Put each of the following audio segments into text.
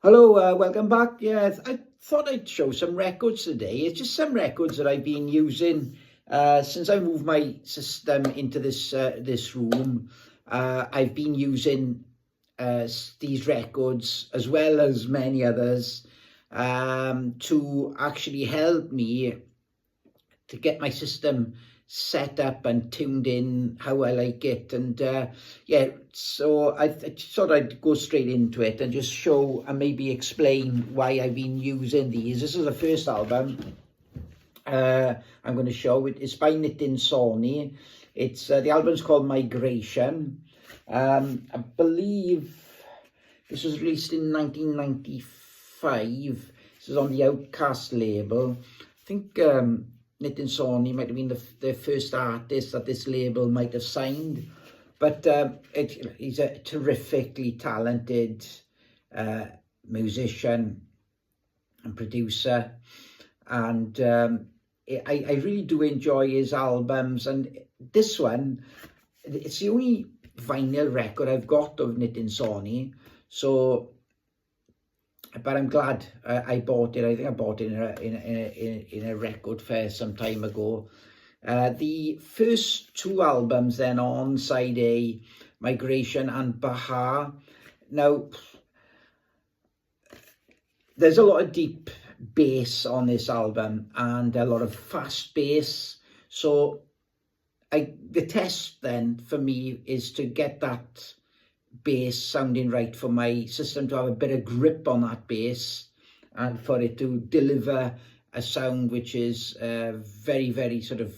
Hello, welcome back. Yeah, I thought I'd show some records today. It's just some records that I've been using since I moved my system into this room. I've been using these records as well as many others to actually help me to get my system set up and tuned in how I like it. And yeah, so I thought I'd go straight into it and just show and maybe explain why I've been using these. This is the first album I'm going to show. It's by Nitin Sawhney. It's the album's called Migration. I believe this was released in 1995. This is on the Outcast label. I think Nitin Sawhney might have been the first artist that this label might have signed, but he's a terrifically talented musician and producer, and I really do enjoy his albums. And this one, it's the only vinyl record I've got of Nitin Sawhney, so. But I'm glad I bought it. I think I bought it in a record fair some time ago. The first two albums then on side A, Migration and Bahar. Now, there's a lot of deep bass on this album and a lot of fast bass. So the test then for me is to get that bass sounding right, for my system to have a bit of grip on that bass and for it to deliver a sound which is very, very sort of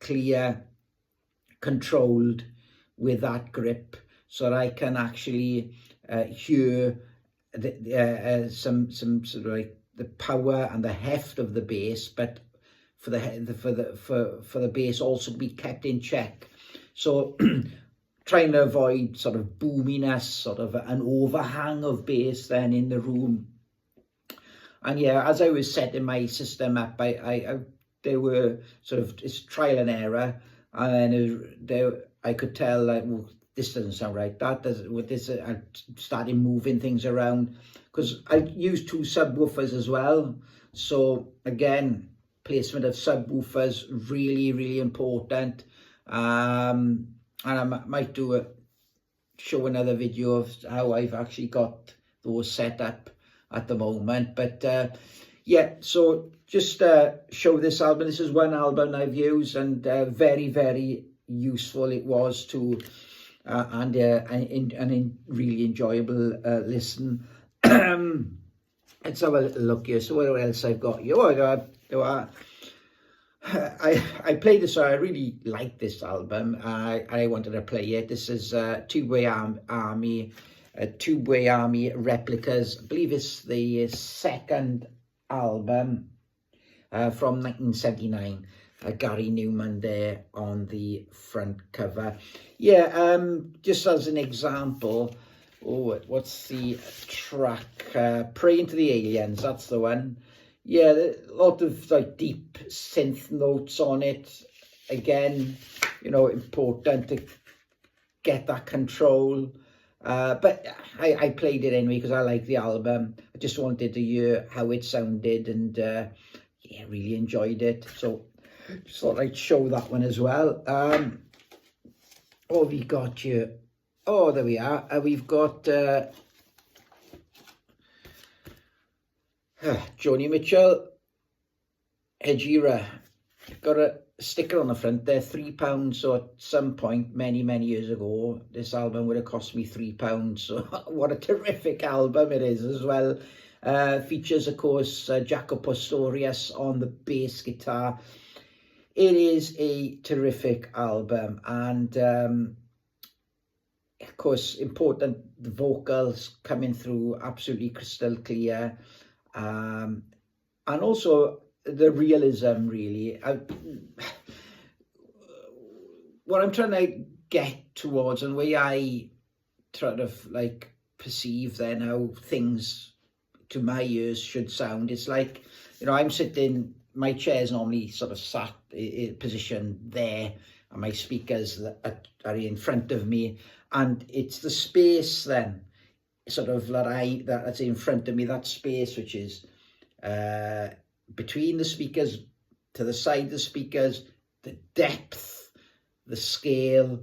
clear, controlled with that grip, so that I can actually hear some sort of like the power and the heft of the bass, but for the bass also to be kept in check. So trying to avoid sort of boominess, sort of an overhang of bass then in the room. And yeah, as I was setting my system up, there were sort of it's trial and error, and then I could tell like, well, this doesn't sound right. That doesn't. With this, I started moving things around because I used two subwoofers as well. So again, placement of subwoofers really, really important. And I might show another video of how I've actually got those set up at the moment. But yeah, so just show this album. This is one album I've used, and very, very useful it was to, and really enjoyable listen. Let's have a little look here. So what else I've got here? I played this, so I really like this album. I wanted to play it. This is Tubeway Army Replicas. I believe it's the second album from 1979. Gary Newman there on the front cover. Yeah, just as an example, what's the track? Pray into the Aliens, that's the one. Yeah, a lot of like deep synth notes on it. Again, important to get that control. But I played it anyway because I like the album. I just wanted to hear how it sounded, and yeah, really enjoyed it. So just thought I'd show that one as well. What have we got here? Oh, there we are. We've got Joni Mitchell, Hejira. Got a sticker on the front there, £3. So at some point, many, many years ago, this album would have cost me £3. So what a terrific album it is as well. Features, of course, Jaco Pastorius on the bass guitar. It is a terrific album, and of course, important, the vocals coming through absolutely crystal clear. And also the realism, really. What I'm trying to get towards, and the way I try to like perceive then how things to my ears should sound, it's like, I'm sitting, my chair's normally sort of sat in position there, and my speakers are in front of me, and it's the space then sort of that's in front of me, that space which is between the speakers, to the side of the speakers, the depth, the scale,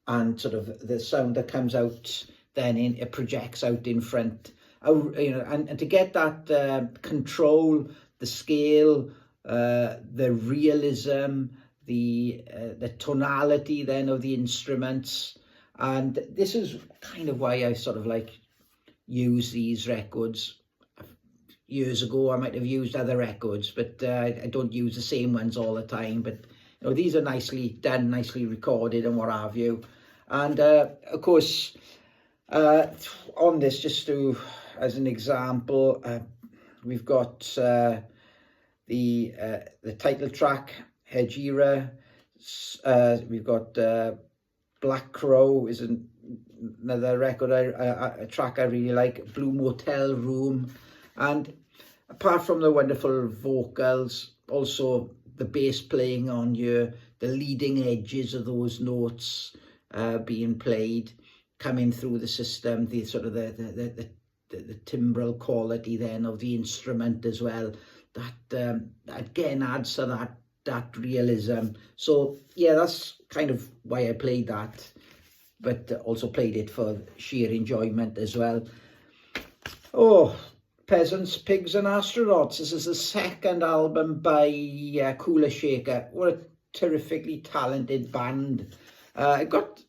and sort of the sound that comes out then it projects out in front. You know, and to get that control, the scale, the realism, the tonality then of the instruments. And this is kind of why I sort of like use these records. Years ago I might have used other records, but I don't use the same ones all the time. But you know, these are nicely done, nicely recorded and what have you. And of course, on this, just to as an example, we've got the title track, Hejira. We've got Black Crow is another record, a track I really like, Blue Motel Room. And apart from the wonderful vocals, also the bass playing on here, the leading edges of those notes being played, coming through the system, the sort of the timbral quality then of the instrument as well, that again adds to that realism. So yeah, that's kind of why I played that, but also played it for sheer enjoyment as well. Oh, Peasants, Pigs and Astronauts. This is the second album by Cooler Shaker. What a terrifically talented band. I got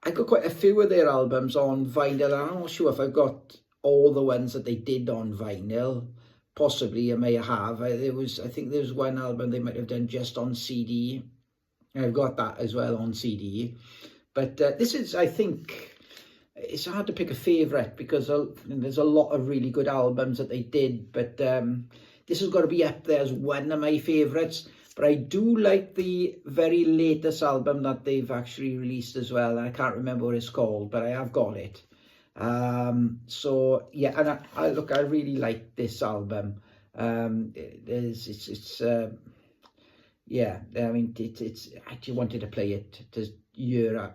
quite a few of their albums on vinyl. I'm not sure if I got all the ones that they did on vinyl. Possibly I may have. I think there was one album they might have done just on CD. I've got that as well on CD. But this is, I think, it's hard to pick a favourite because there's a lot of really good albums that they did. But this has got to be up there as one of my favourites. But I do like the very latest album that they've actually released as well. I can't remember what it's called, but I have got it. So yeah, and I really like this album. Yeah, I mean, it's I actually wanted to play it to hear,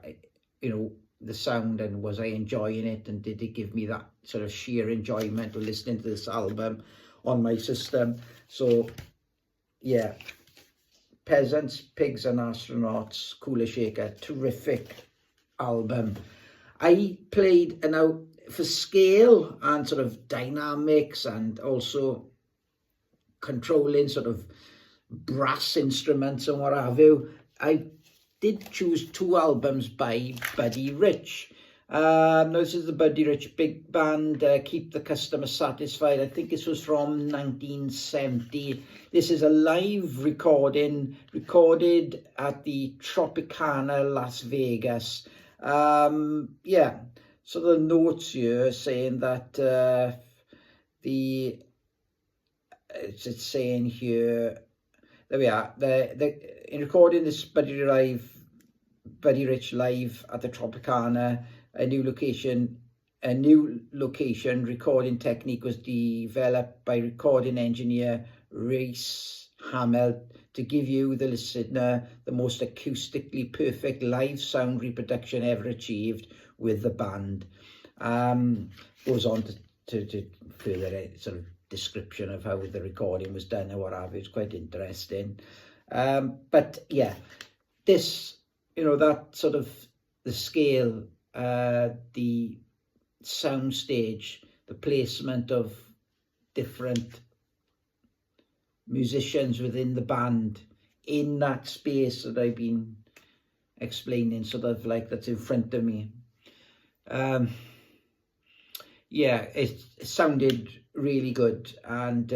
you know, the sound, and was I enjoying it, and did it give me that sort of sheer enjoyment of listening to this album on my system. So yeah, Peasants, Pigs and Astronauts, Cooler Shaker, terrific album. I played, and now for scale and sort of dynamics and also controlling sort of brass instruments and what have you, I did choose two albums by Buddy Rich. This is the Buddy Rich big band, Keep the Customer Satisfied. I think this was from 1970. This is a live recording, recorded at the Tropicana, Las Vegas. Yeah, so the notes here saying that it's saying here, there we are, in recording this Buddy Rich live at the Tropicana, a new location recording technique was developed by recording engineer Reese Hamill to give you, the listener, the most acoustically perfect live sound reproduction ever achieved with the band. Goes on to further sort of description of how the recording was done and what have you. It's quite interesting. But yeah, this, you know, that sort of the scale, the sound stage, the placement of different musicians within the band in that space that I've been explaining, sort of like that's in front of me. Yeah, it sounded really good, and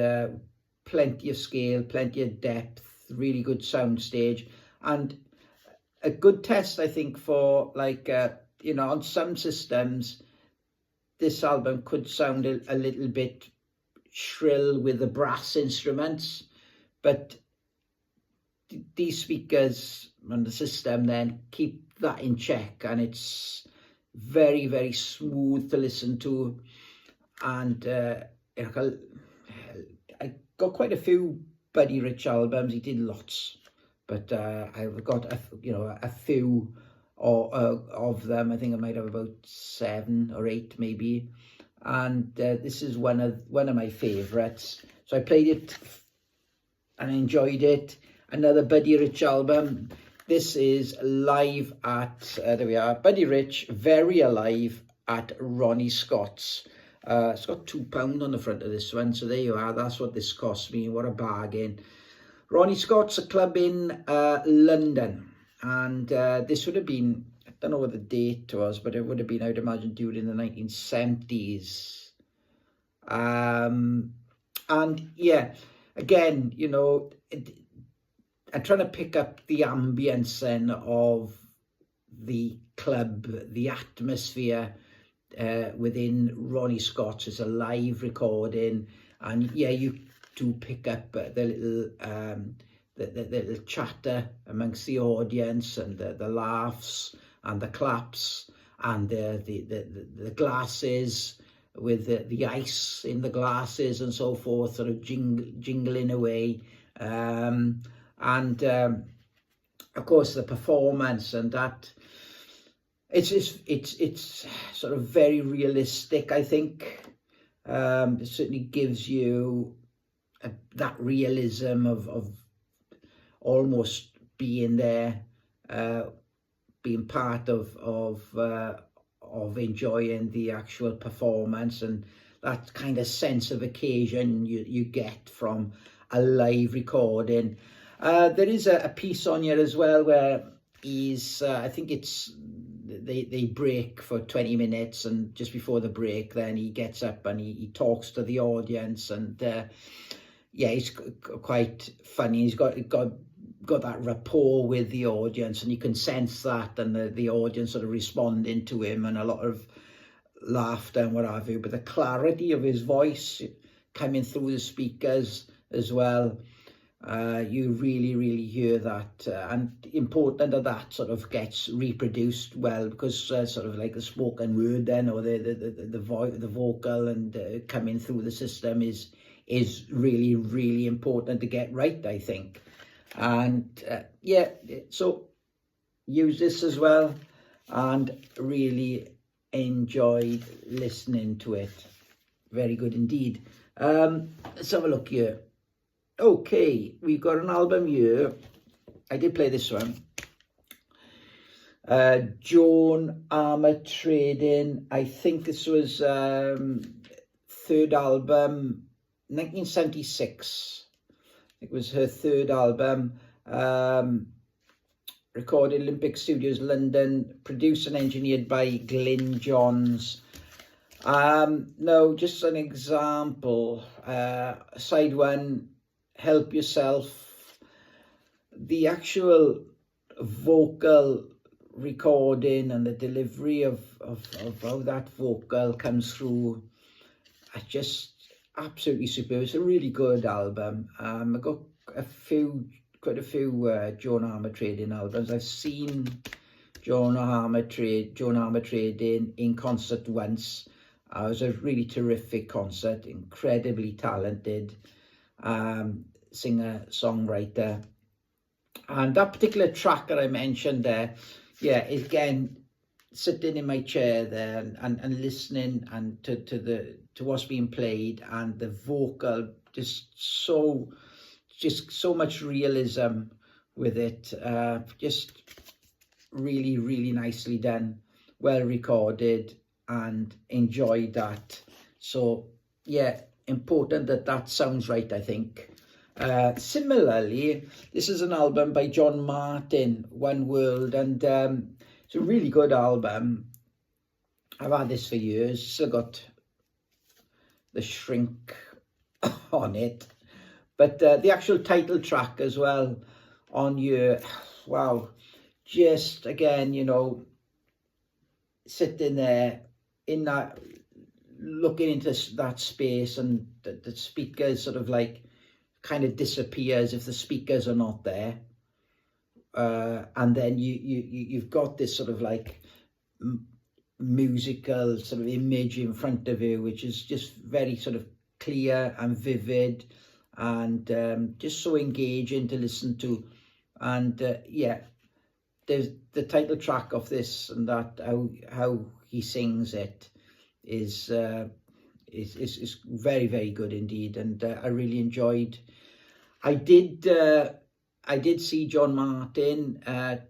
plenty of scale, plenty of depth, really good sound stage, and a good test, I think, for like, you know, on some systems, this album could sound a little bit shrill with the brass instruments, but these speakers on the system then keep that in check, and it's very, very smooth to listen to. And I got quite a few Buddy Rich albums. He did lots, but I've got a few of them. I think I might have about 7 or 8 maybe, and this is one of my favourites. So I played it and I enjoyed it. Another Buddy Rich album. This is live at, there we are, Buddy Rich, Very Alive at Ronnie Scott's. It's got £2 on the front of this one, so there you are. That's what this cost me. What a bargain. Ronnie Scott's a club in London, and this would have been, I don't know what the date was, but it would have been, I would imagine, during the 1970s. And yeah, again, you know, I'm trying to pick up the ambience then of the club, the atmosphere within Ronnie Scott's. It's a live recording, and yeah, you do pick up the little chatter amongst the audience, and the laughs and the claps, and the glasses with the ice in the glasses and so forth, sort of jingling away. And of course the performance, and that it's sort of very realistic, I think. It certainly gives you that realism of almost being there, being part of enjoying the actual performance, and that kind of sense of occasion you get from a live recording. There is a piece on here as well where he's, I think it's, they break for 20 minutes, and just before the break then he gets up and he talks to the audience, and yeah, he's quite funny. He's got that rapport with the audience, and you can sense that, and the audience sort of responding to him, and a lot of laughter and what have you, but the clarity of his voice coming through the speakers as well, you really hear that, and important that sort of gets reproduced well, because sort of like the spoken word then, or the vocal and coming through the system is really important to get right, I think. And yeah, so use this as well, and really enjoyed listening to it. Very good indeed. Let's have a look here. Okay, we've got an album here. I did play this one. Joan Armour Trading. I think this was third album, 1976. It was her third album. Recorded Olympic Studios, London. Produced and engineered by Glyn Johns. No, just an example. Side one, Help Yourself. The actual vocal recording and the delivery of how that vocal comes through are just absolutely superb. It's a really good album. I've got quite a few Joan Armour Trading albums. I've seen Joan Armour Trading in concert once. It was a really terrific concert, incredibly talented singer, songwriter. And that particular track that I mentioned there, yeah, again, sitting in my chair there and listening and to what's being played, and the vocal, just so much realism with it. Just really nicely done, well recorded, and enjoyed that. So yeah, important that sounds right, I think. Similarly, this is an album by John Martin, One World, and it's a really good album. I've had this for years. Still got the shrink on it, but the actual title track as well on here, wow, just again, you know, sitting there in that, looking into that space, and the speakers sort of like kind of disappears if the speakers are not there, and then you've got this sort of like musical sort of image in front of you, which is just very sort of clear and vivid, and just so engaging to listen to. And yeah, there's the title track of this, and that how he sings it is very, very good indeed, and I really enjoyed. I did see John Martin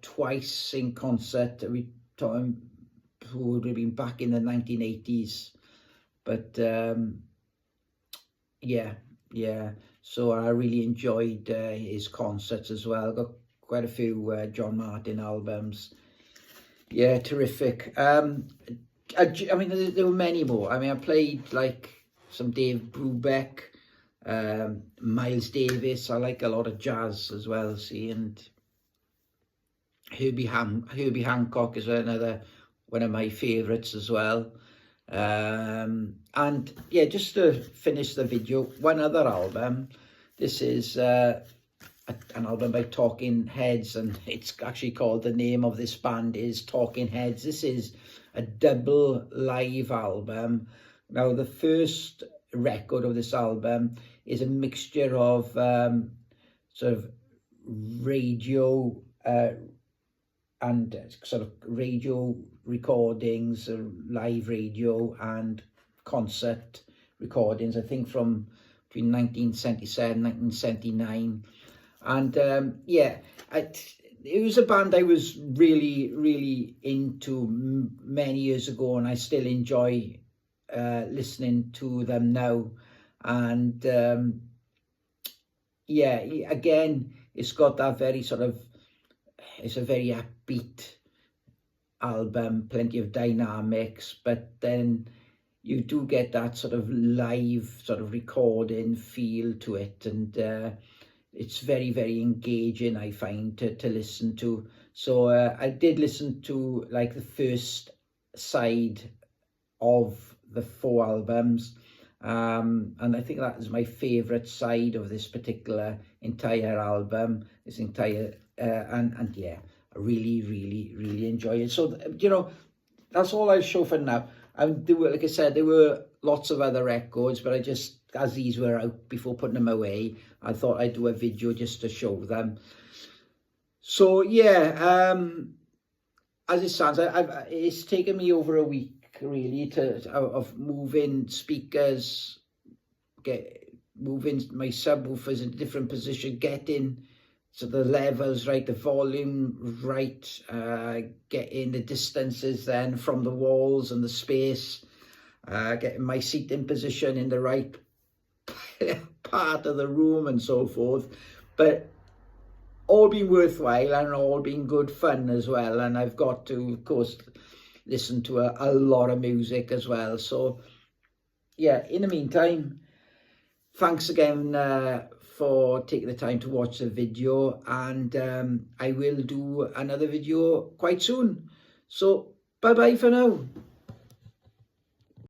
twice in concert. We saw him, who would have been back in the 1980s, but yeah. So I really enjoyed his concerts as well. Got quite a few John Martin albums. Yeah, terrific. I mean, there were many more. I mean, I played like some Dave Brubeck, Miles Davis. I like a lot of jazz as well, see, and Herbie Hancock is another one of my favourites as well. And yeah, just to finish the video, one other album. This is an album by Talking Heads, and it's actually called, the name of this band is Talking Heads. This is a double live album. Now, the first record of this album is a mixture of sort of radio and sort of radio recordings, live radio and concert recordings, I think from between 1977 1979. And yeah, it was a band I was really into many years ago, and I still enjoy listening to them now. And yeah, again, it's got that very sort of, it's a very upbeat album, plenty of dynamics, but then you do get that sort of live sort of recording feel to it, and it's very, very engaging, I find, to listen to. So I did listen to like the first side of the 4 albums, and I think that is my favourite side of this particular entire album, this entire and yeah, I really enjoy it. So, you know, that's all I'll show for now. And there were, like I said, there were lots of other records, but I just, as these were out before putting them away, I thought I'd do a video just to show them. So yeah, as it stands, it's taken me over a week really of moving speakers, moving my subwoofers in a different position, getting so the levels right, the volume right, getting the distances then from the walls and the space, getting my seating position in the right part of the room and so forth. But all been worthwhile and all been good fun as well. And I've got to, of course, listen to a lot of music as well. So yeah, in the meantime, thanks again for taking the time to watch the video, and I will do another video quite soon. So bye bye for now.